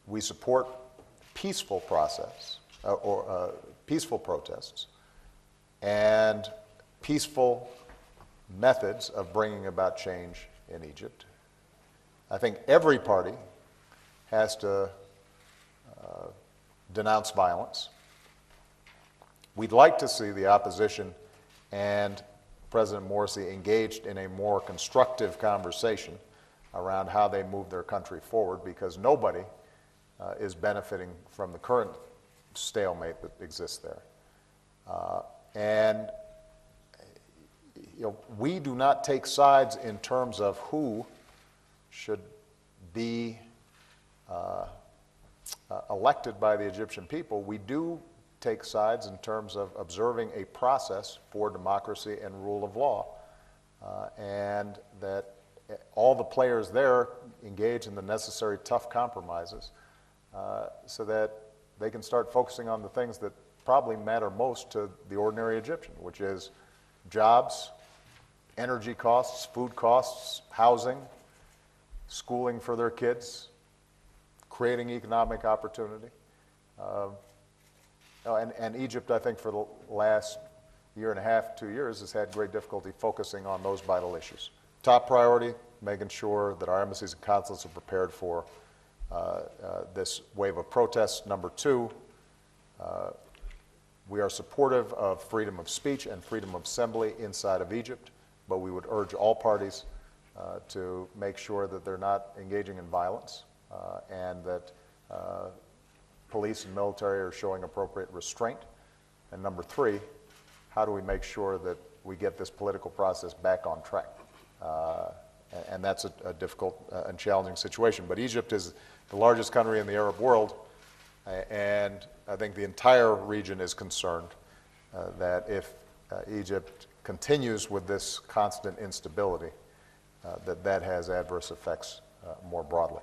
we support peaceful process, peaceful protests, and peaceful methods of bringing about change in Egypt. I think every party has to denounce violence. We'd like to see the opposition and President Morsi engaged in a more constructive conversation around how they move their country forward, because nobody is benefiting from the current stalemate that exists there. And we do not take sides in terms of who should be elected by the Egyptian people. We do take sides in terms of observing a process for democracy and rule of law, and that all the players there engage in the necessary tough compromises so that they can start focusing on the things that probably matter most to the ordinary Egyptian, which is jobs, energy costs, food costs, housing, schooling for their kids, creating economic opportunity. And Egypt, I think, for the last year and a half, 2 years, has had great difficulty focusing on those vital issues. Top priority, making sure that our embassies and consulates are prepared for this wave of protests. Number two, we are supportive of freedom of speech and freedom of assembly inside of Egypt, but we would urge all parties to make sure that they're not engaging in violence and that police and military are showing appropriate restraint. And number three, how do we make sure that we get this political process back on track? And that's a difficult and challenging situation. But Egypt is the largest country in the Arab world, and I think the entire region is concerned that if Egypt continues with this constant instability, that has adverse effects more broadly.